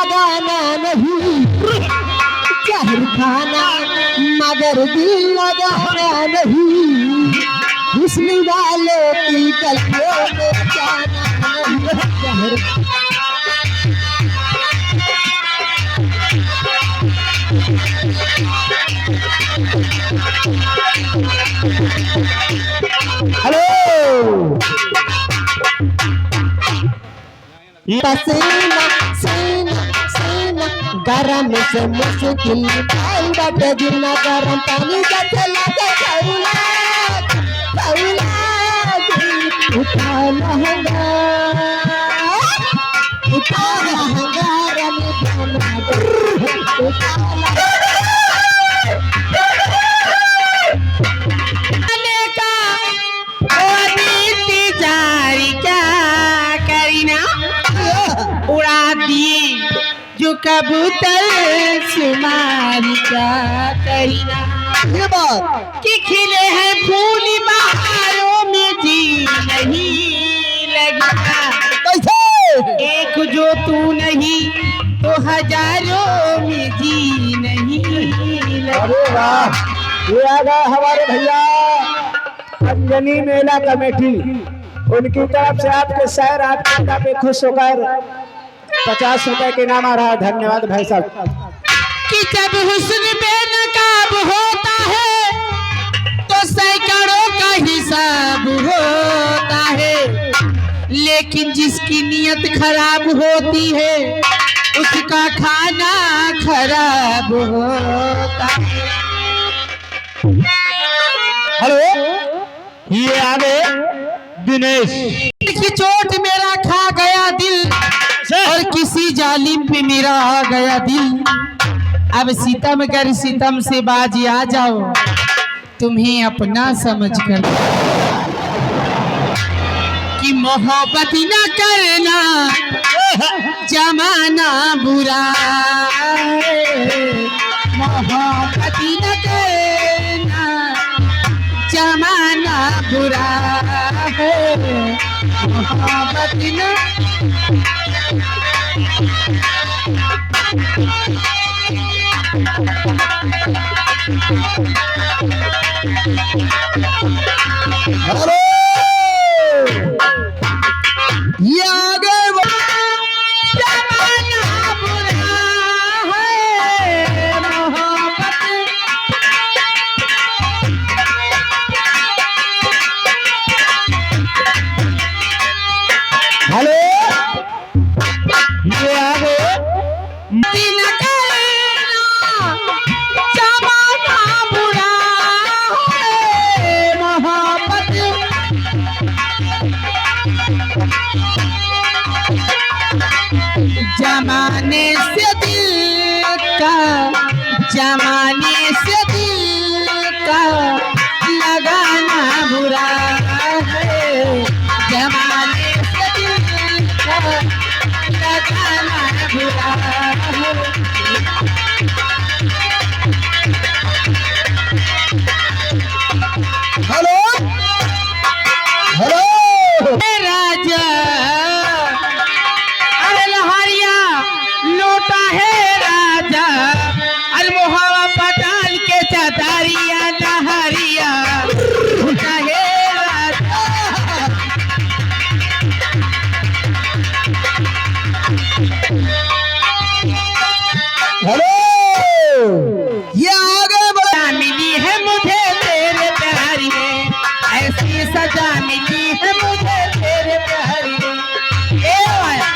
लगाना नहीं, जहर खाना मगर दिल लगाना नहीं, हुस्न वालों की गलियों में जाना नहीं, जहर हेलो पसीना सीना सीना गरम से मुश्किल बटे जिना गरम पानी जैसे लगे खौला उठा लहंगा रमी जो कबूतर शुमार क्या करीना, ये बात कि खिले हैं फूल बहारों में जी नहीं लगता, कैसे एक जो तू नहीं तो हजारों में जी नहीं लगता। अरे वाह, ये आ गए हमारे भैया अंजनी मेला कमेटी, उनकी तरफ से आपके शहर आपके पे खुश होकर 50 रुपए के इनाम आ रहा है। धन्यवाद भाई साहब। कि जब हुस्न बेनकाब होता है तो सैकड़ों का हिसाब होता है, लेकिन जिसकी नीयत खराब होती है उसका खाना खराब होता है। हेलो, ये आ गए दिनेश की चोट मेरा खा गया दिल और किसी जालिम पे मेरा आ गया दिल, अब सितमगर सितम से बाजी आ जाओ तुम्हें अपना समझकर, कि मोहब्बत न करना जमाना बुरा है, मोहब्बत न करना जमाना बुरा है, मोहब्बत न हेलो ये आ गए जमाना बुरा है, मोहब्बत हेलो, ये आ गए न करना जमाना बुरा है, मोहब्बत जमाने से दिल का, जमाने से दिल का लगाना बुरा है, जमाने से दिल का लगाना बुरा है। हेलो हेलो राजा अरे लहरिया लोटा है राजा, अरे मोहवा पटाल के चतारिया लहरिया लोटा है राजा। हेलो ये आ गए सजा मिली है मुझे तेरे प्यार में, ऐसी सजा मिली है मुझे तेरे प्यार में। ए वाया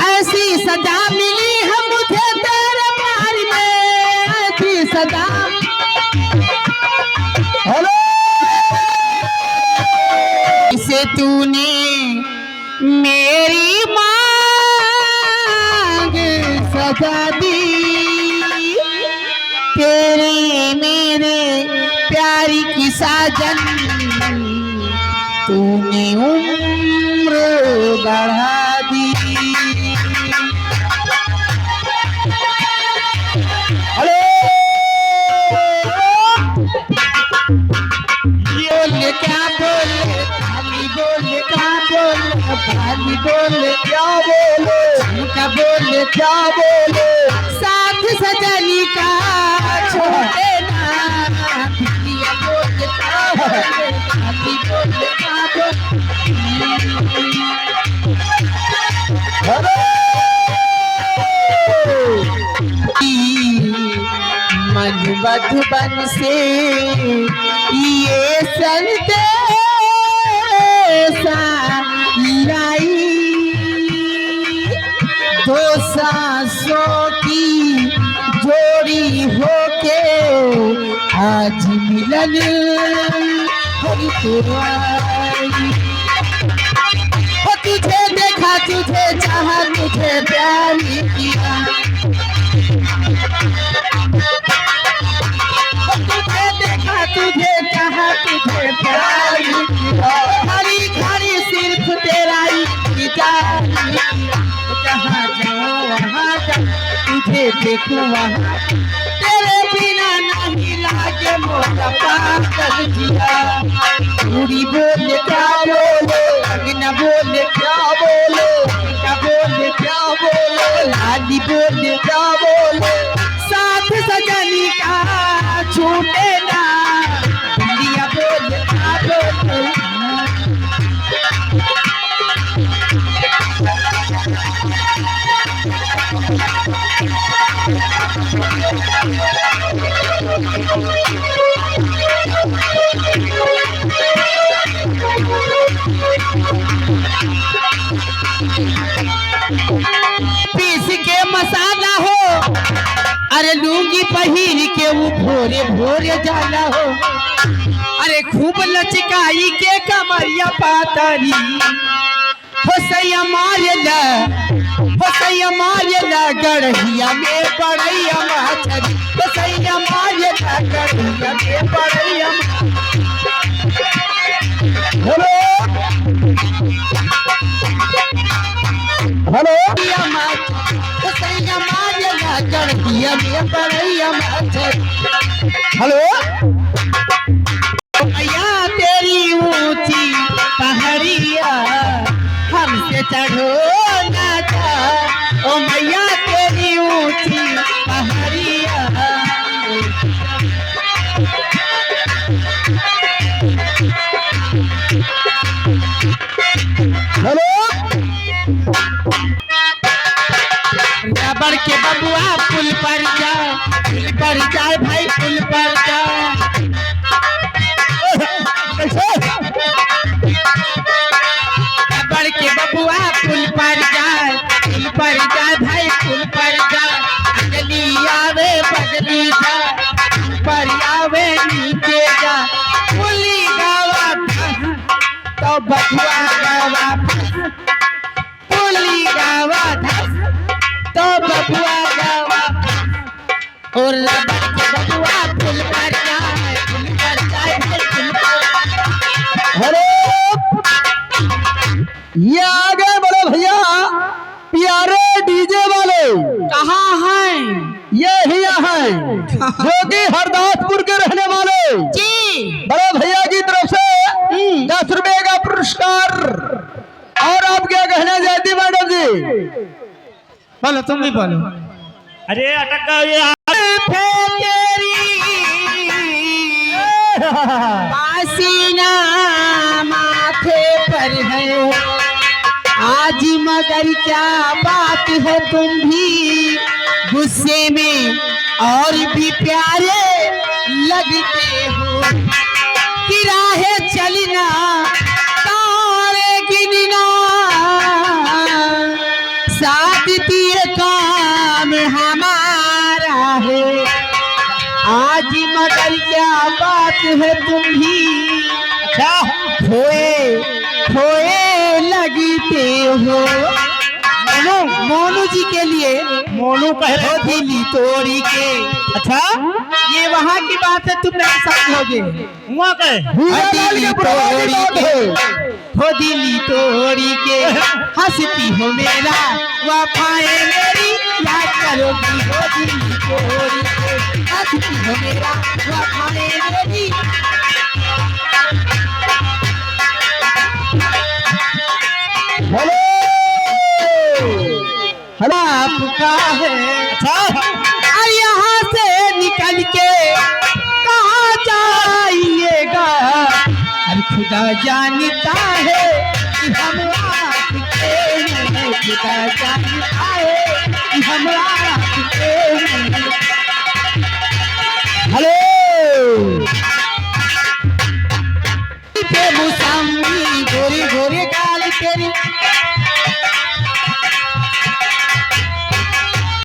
ऐसी सजा मिली है मुझे तेरे प्यार में, ऐसी सजा। हेलो इसे तूने मेरी मांग सजा दी, तेरे मेरे प्यारी की साजन तूने उम्र बढ़ा दी। हेलो लाली बोले क्या बोले झुमका बोले क्या बोले साथ सजनी का छोड़े ना बिटिया बोले क्या बोले लाली बोले क्या मन मधुबन से ये संदेशा लाई दो सांसों की जोड़ी होके आज मिलन हुई तो आई। हो तुझे देखा तुझे चाहा तुझे प्यार किया तुझे देखा तुझे चाहा तुझे प्यार किया खड़ी खड़ी सिर्फ तेरा ही जहाँ जाओ वहाँ जा तुझे देखो वहाँ तेरे बिना नहीं लागे मोटा पागल जिया पूरी बोले क्या बोले अगना बोले क्या बोले क्या बोले लाली बोले क्या बोले साथ सजनी का छूटे ना बिंदिया बोले क्या बोले पीस के मसाला हो अरे लूंगी पहिर के वो भोरे भोरे जाला हो अरे खूब लचकाई के कमरिया पातरी हो सैया मारेला गढ़िया में पड़ैया माछरी हो सैया मारेला गढ़िया में पड़ैया हेलो हेलो सैया मारेला गढ़िया में पड़ैया माछरी हेलो मैया तेरी ऊंची पहाड़िया हमसे चढ़ो ना जा ओ मैया तेरी ऊंची पहाड़िया हेलो रबड़ के बबुआ पुल पर जा भाई पुल पर जा रबड़ के बबुआ पुल पर जाए भाई पुल पर जा अगली आवे बगली जा पर आवे नीचे जा पुली गावा तो बबुआ गावा पुली गावा तो बबुआ गावा और रबड़ के बबुआ पुल पर जाए पुल पर हेलो ये आ गए बड़े भैया प्यारे डीजे वाले कहाँ हैं ये ही हैं जो कि हरदासपुर के रहने वाले जी बड़े भैया की तरफ से 10 रुपए का पुरस्कार और आप क्या कहना चाहती मैडम जी बोलो तुम भी बोलो अरे अटक गया ये पासीना माथे पर है आज मगर क्या बात है तुम भी गुस्से में और भी प्यारे लगते हो कि राहें चलना तारे गिनना साथ दिए काम हमारा है आज मगर क्या बात है तुम भी खोए लगते हो मोनू जी के लिए मोनू कह रहे हो दिली तोड़ी के अच्छा ये वहाँ की बात है तुम नहीं समझोगे हुआ कहे दिली तोड़ी के हो दिली तोड़ी के हंसती हो मेरा वफाएं मेरी याद करोगी हो दिली तोड़ी के हंसती हो मेरा वफाएं मेरी हेलो आपका है। अच्छा और यहाँ से निकल के कहाँ जाइएगा, और खुदा जानता है कि हम आपके हैं, खुदा जानता